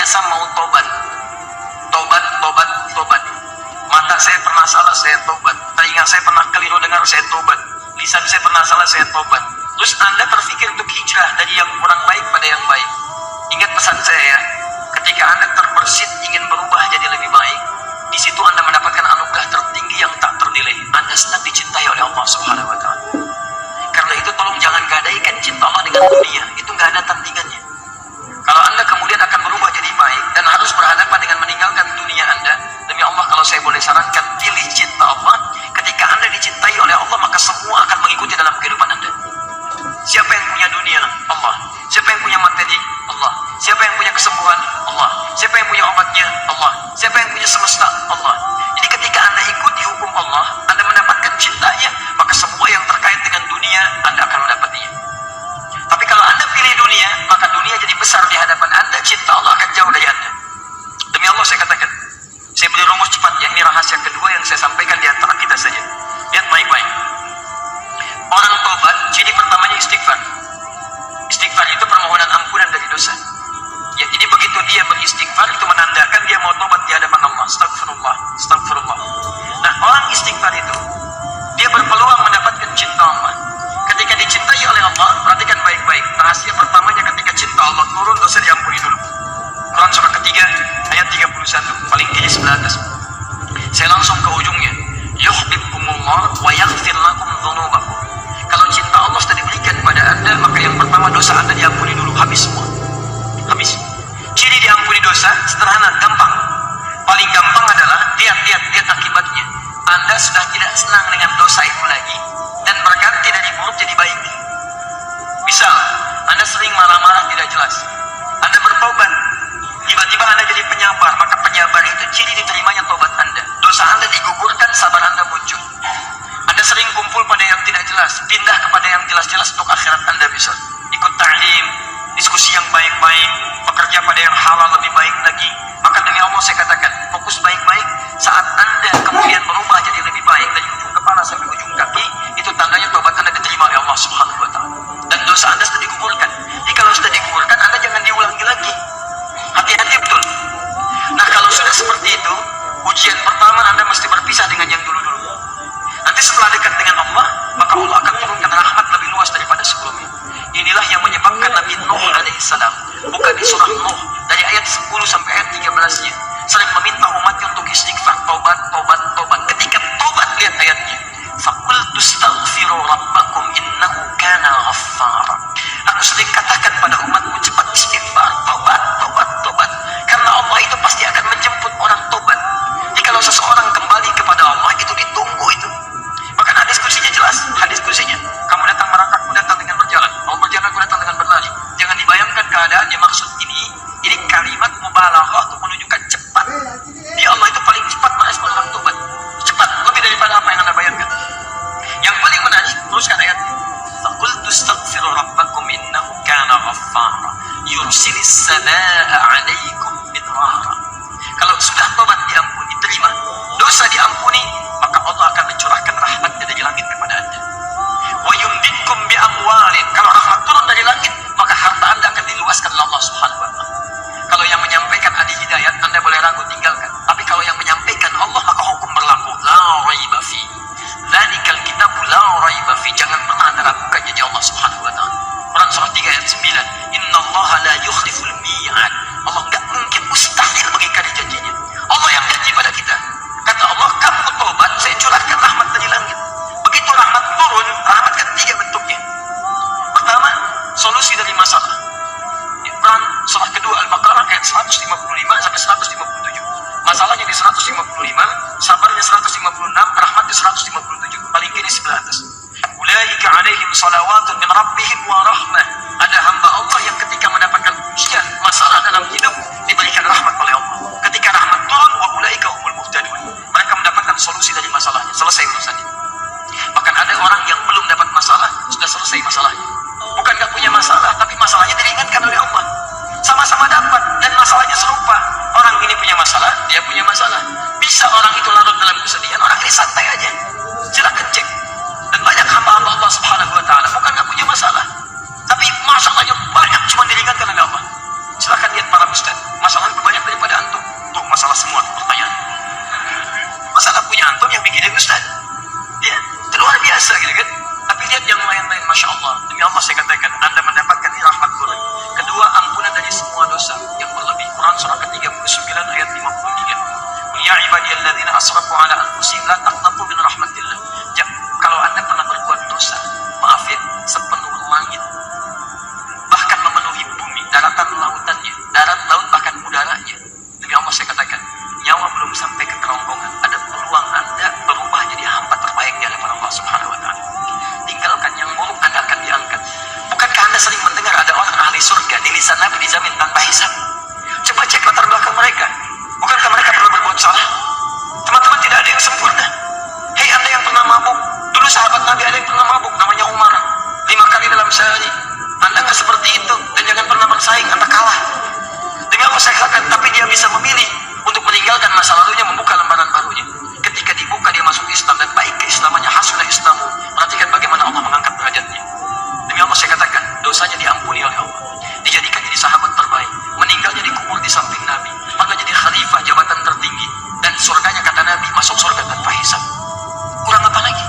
senantiasa mau tobat. Tobat, tobat, tobat. Mata saya pernah salah, saya tobat. Telinga saya pernah keliru dengar, saya tobat. Lisan saya pernah salah, saya tobat. Terus Anda terfikir untuk hijrah dari yang kurang baik pada yang baik. Ingat pesan saya ya, ketika Anda terbersit ingin berubah jadi lebih baik, di situ Anda mendapatkan anugerah tertinggi yang tak ternilai. Anda sedang dicintai oleh Allah Subhanahu wa Ta'ala. Karena itu tolong jangan gadaikan cinta Allah dengan dunia, itu nggak ada tandingannya. Kalau Anda kemudian akan berubah jadi baik dan harus berhadapan dengan meninggalkan dunia Anda, demi Allah kalau saya boleh sarankan, pilih cinta Allah. Ketika Anda dicintai oleh Allah, maka semua akan mengikuti dalam kehidupan Anda. Siapa yang punya dunia? Allah. Siapa yang punya materi? Allah. Siapa yang punya kesembuhan? Allah. Siapa yang punya obatnya? Allah. Siapa yang punya semesta? Allah. Jadi ketika Anda ikuti hukum Allah, Anda mendapatkan cintanya, maka semua yang terkait dengan dunia Anda akan mendapatinya. Tapi kalau Anda pilih dunia, maka dunia jadi besar di hadapan Anda, cinta Allah akan jauh dari Anda. Demi Allah saya katakan, saya beri rumus cepat ya, ini rahasia kedua yang saya sampaikan di antara kita saja. Lihat baik-baik. Orang tobat, ciri pertamanya istighfar. Istighfar itu permohonan ampunan dari dosa. Ya, jadi begitu dia beristighfar, itu menandakan dia mau tobat di hadapan Allah. Astagfirullah, astagfirullah. Nah, orang istighfar itu, dia berpeluang mendapatkan cinta Allah. Ketika dicintai oleh Allah, perhatikan baik-baik. Rahasia pertamanya ketika cinta Allah turun, dosa diampuni dulu. Quran surah ketiga, ayat 31, paling tinggi sebelah atas. Saya langsung ke ujungnya. Yuhibbukumullah wa yaghfir lakum dzunubakum. Kalau cinta Allah sudah diberikan pada Anda, maka yang pertama dosa Anda diampuni dulu, habis semua. Habis. Ciri diampuni dosa sederhana, gampang. Paling gampang adalah lihat akibatnya. Anda sudah tidak senang dengan dosa itu lagi dan berganti dari buruk jadi baik. Misal, Anda sering marah-marah tidak jelas. Anda bertobat, tiba-tiba Anda jadi penyabar, maka penyabar itu ciri diterimanya tobat Anda. Dosa Anda digugurkan, sabar Anda muncul. Anda sering kumpul pada yang tidak jelas, pindah kepada yang jelas-jelas untuk akhirat Anda bisa. Ikut ta'lim, diskusi yang baik-baik, bekerja pada yang halal lebih baik lagi. Maka demi Allah saya katakan, fokus baik-baik. Saat Anda kemudian berubah jadi lebih baik dari ujung kepala sampai ujung kaki, itu tandanya tobat Anda diterima oleh Allah Subhanahu wa Ta'ala. Dan dosa Anda sudah digugurkan. Jadi kalau sudah digugurkan, Anda jangan diulangi lagi. Hati-hati betul. Nah, kalau sudah seperti itu, ujian pertama Anda mesti berpisah dengan yang dulu-dulu. Nanti setelah dekat dengan Allah, maka Allah akan turunkan rahmat lebih luas daripada sebelumnya. Inilah yang menyebabkan Nabi Nuh alaihissalam, bukan di surah Nuh, dari ayat 10 sampai ayat 13-nya, sering meminta umatnya untuk istighfar, tobat, tobat, tobat. Ketika tobat, lihat ayatnya. Faqultu astaghfiru rabbakum innahu kana ghaffara. Aku sering katakan pada umatmu, cepat istighfar, tobat, tobat, tobat. Karena Allah itu pasti akan menjemput orang tobat. Jadi kalau seseorang kembali kepada Allah, itu ditunggu itu. Bahkan hadis kursinya jelas, hadis kursinya. Kamu datang merangkak, aku datang dengan berjalan. Kamu berjalan, aku datang dengan berlari. Jangan dibayangkan keadaannya, maksud ini kalimat mubalaghah untuk menunjukkan cepat. Dia Allah itu paling cepat merespon orang tobat. Cepat, lebih daripada apa yang Anda bayangkan. Yang paling menarik, teruskan ayat. Faqultu astaghfiru rabbakum innahu kana ghaffara yursilis samaa'a 'alaikum midrara. Kalau sudah tobat diampuni, terima, dosa diampuni, maka Allah akan mencurahkan rahmatnya dari langit kepada Anda. Wa yumdidkum bi amwalin. Kalau rahmat turun dari langit, maka harta Anda akan diluaskan oleh Allah Subhanahu wa Ta'ala. Kalau yang menyampaikan adi hidayat, Anda boleh ragu, tinggalkan. Tapi kalau yang menyampaikan Allah, maka hukum berlaku. La raiba fi. Dzalikal kitabu la raiba fi. Jangan pernah Anda ragukan janji Allah Subhanahu wa Ta'ala. Quran surah 3 ayat 9. Innallaha la yukhliful mi'ad. Allah enggak mungkin, mustahil mengingkari janjinya. Allah yang janji pada kita. Kata Allah, kamu tobat, saya curahkan rahmat dari langit. Begitu rahmat turun, rahmat kan 3 bentuknya. Pertama, solusi dari masalah. Quran surah kedua Al-Baqarah ayat 155 sampai 157. Masalahnya di 155, sabarnya 156, rahmatnya 157. Paling kiri sebelah atas. Ulaika alaihim salawatun min rabbihim wa rahmah. Ada hamba Allah yang ketika mendapatkan ujian, masalah dalam hidup, diberikan rahmat oleh Allah. Ketika rahmat turun, wa ulaika humul muhtadun. Mereka mendapatkan solusi dari masalahnya, selesai urusannya. Bahkan ada orang yang belum dapat masalah, sudah selesai masalahnya. Bukan gak punya masalah, tapi masalahnya diringankan oleh Allah. Sama-sama dapat, dan masalahnya serupa. Orang ini punya masalah, dia punya masalah. Bisa orang itu larut dalam kesedihan, orang ini santai aja. Silakan cek. Dan banyak hamba-hamba Allah Subhanahu wa Ta'ala bukan gak punya masalah, tapi masalahnya banyak, cuma diringankan oleh Allah. Silakan lihat para Ustaz? Masalah lebih banyak daripada antum. Tuh masalah semua pertanyaan. Masalah punya antum yang bikin Ustaz. Ya, itu luar biasa gitu kan. Tapi lihat yang lain-lain, Masya Allah. Demi Allah saya katakan, Anda mendapatkan ini rahmat Tuhan. Kedua, ampunan dari semua dosa yang berlebih. Quran surah ke-39 ayat 53. Ya ibadiyalladzina asrafu ala anfusihim la taqnatu min rahmatillah. Ya, kalau Anda pernah berbuat dosa, maaf ya, sepenuh langit, bahkan memenuhi bumi, daratan lautannya, darat laut bahkan udaranya. Demi Allah saya katakan, nyawa belum sampai ke kerongkongan, ada peluang Anda berubah jadi hamba terbaik di hadapan Allah Subhanahu wa taala. Tinggalkan yang buruk, Anda akan diangkat. Bukankah Anda sering mendengar ada orang ahli surga di lisan Nabi dijamin tanpa hisab? Coba cek latar belakang mereka. Bukankah mereka pernah berbuat salah? Teman-teman, tidak ada yang sempurna. Hei Anda yang pernah mabuk, dulu sahabat Nabi ada yang pernah mabuk, namanya Umar, 5 kali dalam sehari. Anda nggak seperti itu, dan jangan pernah bersaing, Anda kalah. Demi Allah saya katakan, tapi dia bisa memilih untuk meninggalkan masa lalunya, membuka lembaran barunya. Ketika dibuka dia masuk Islam dan baik keislamannya, hasunah Islamu. Perhatikan bagaimana Allah mengangkat derajatnya. Demi Allah saya katakan, dosanya diampuni oleh Allah, dijadikan jadi sahabat terbaik, meninggalnya dikubur di samping Nabi, pernah jadi khalifah, jabatan tertinggi, dan surganya kata Nabi masuk surga tanpa hisab. Kurang apa lagi?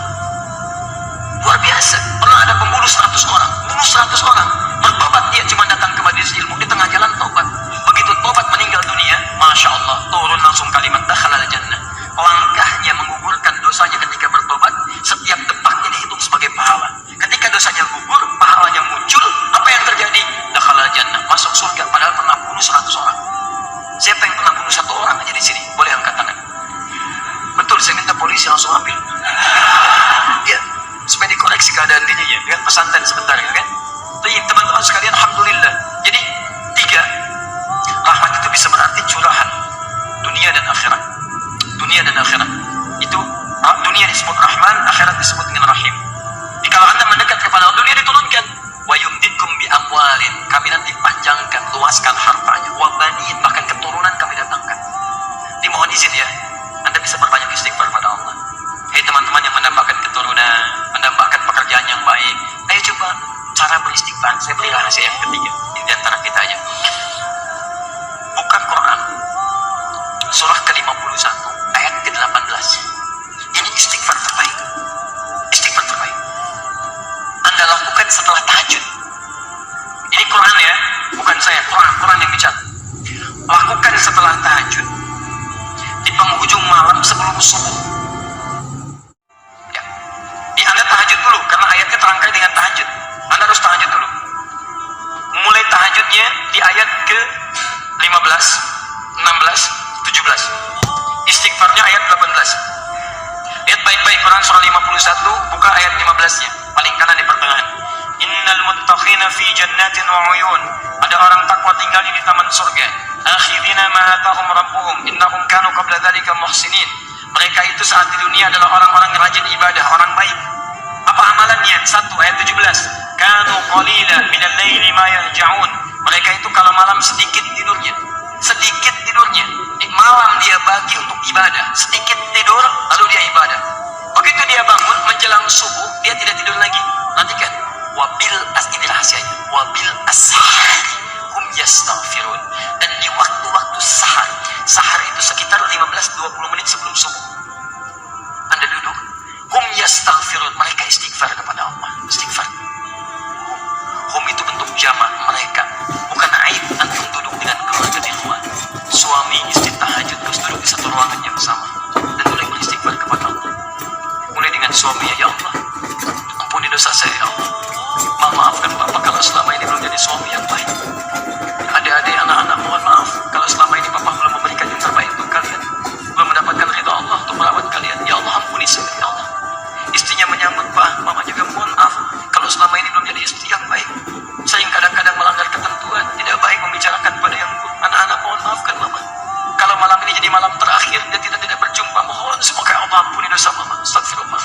Luar biasa. Pernah ada pembunuh 100 orang, bunuh 100 orang, bertobat dia cuma datang ke majelis ilmu, di tengah jalan tobat. Begitu tobat meninggal dunia, Masya Allah, turun langsung kalimat dakhalal jannah. Langkahnya menggugurkan dosanya ketika bertobat, setiap detaknya dihitung sebagai pahala. Ketika dosanya gugur, pahalanya muncul, apa yang terjadi? Dakhalal jannah, masuk surga, padahal pernah bunuh 100 orang. Siapa yang pernah bunuh 1 orang aja di sini? Boleh angkat tangan. Betul, saya minta polisi langsung ambil. Ya, supaya dikoreksi keadaan dirinya, kan? Pesantren sebentar, ya kan? Jadi teman-teman sekalian, alhamdulillah. Jadi 3, rahmat itu bisa berarti curahan dunia dan akhirat. Dunia dan akhirat itu, dunia disebut Rahman, akhirat disebut dengan Rahim. Jadi kalau Anda mendekat kepada Allah, dunia diturunkan. Wa yumditkum bi amwalin, kami nanti panjangkan, luaskan hartanya. Wa banin, bahkan keturunan kami datangkan. Dimohon izin ya, Anda bisa berbanyak istighfar pada Allah. Hei teman-teman yang mendapatkan keturunan, mendapatkan pekerjaan yang baik, ayo coba cara beristighfar. Saya beri rahasia yang ketiga, ini di antara kita aja. Buka Quran surah ke-51 ayat ke-18. Ini istighfar terbaik. Istighfar terbaik Anda lakukan setelah tahajud. Ini Quran ya, bukan saya. Quran yang bicara. Lakukan setelah tahajud, di penghujung malam sebelum subuh. Ya. Anda tahajud dulu, karena ayatnya terangkai dengan tahajud. Anda harus tahajud dulu. Mulai tahajudnya di ayat ke-15, 16, 17. Istighfarnya ayat 18. Lihat baik-baik Quran surah 51, buka ayat 15-nya, paling kanan di pertengahan. Innal muttaqina fi jannatin wa uyun. Ada orang takwa tinggal di taman surga. Akhirina ma atahum rabbuhum innahum kanu qabla dzalika muhsinin. Mereka itu saat di dunia adalah orang-orang yang rajin ibadah, orang baik. Apa amalannya? 1 ayat 17. Kanu qalila minal laili ma yahja'un. Mereka itu kalau malam sedikit tidurnya. Sedikit tidurnya. Di malam dia bagi untuk ibadah. Sedikit tidur lalu dia ibadah. Begitu dia bangun menjelang subuh, dia tidak tidur lagi. Nantikan. Wabil ini rahasianya. Wabil ashari hum yastaghfirun. Dan di waktu-waktu sahar. Sahar itu sekitar 15-20 menit sebelum subuh. Anda duduk. Hum yastaghfirun. Mereka istighfar kepada Allah. Istighfar. Hum itu bentuk jamak mereka. Bukan aib antum duduk dengan keluarga di rumah. Suami istri tahajud terus duduk di satu ruangan yang sama dan mulai beristighfar kepada Allah. Mulai dengan suami, ya Allah, ampuni dosa saya, ya Allah. Maafkan Bapak kalau selama ini belum jadi suami yang baik. Adik-adik, anak-anak, mohon maaf kalau selama ini Bapak belum memberikan yang terbaik untuk kalian, belum mendapatkan ridha Allah untuk merawat kalian. Ya Allah, ampuni saya, ya Allah. Istrinya menyambut, Pak, Mama juga mohon maaf kalau selama ini belum jadi istri yang baik. Saya kadang-kadang melanggar ketentuan, tidak baik membicarakan pada yang buruk. Anak-anak, mohon maafkan Mama. Kalau malam ini jadi malam terakhir dan tidak berjumpa, mohon semoga Allah ampuni dosa Mama. Astagfirullah.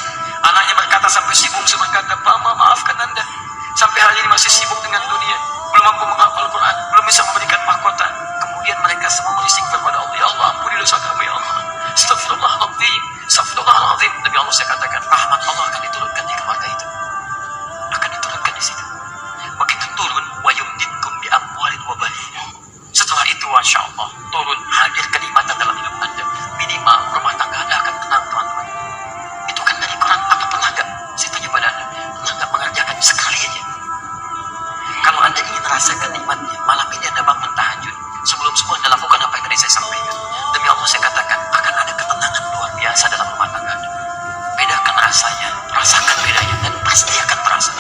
Anaknya berkata sampai sibuk, berkata, Mama maafkan Anda. Sampai hari ini masih sibuk dengan dunia, belum mampu menghafal Quran, belum bisa memberikan mahkota. Kemudian mereka semua beristighfar pada Allah, ya Allah ampuni dosa kami, ya Allah. Astagfirullahaladzim, astagfirullahaladzim. Demi Allah saya katakan, rahmat Allah akan diturunkan di keluarga itu. Akan diturunkan di situ. Begitu turun, wa yumditkum bi amwalin wa banin. Setelah itu Anda ingin rasakan nikmatnya, malam ini Anda bangun tahajud. Sebelum semua Anda lakukan apa yang tadi saya sampaikan. Demi Allah saya katakan, akan ada ketenangan luar biasa dalam rumah tangga Anda. Bedakan rasanya, rasakan bedanya, dan pasti akan terasa.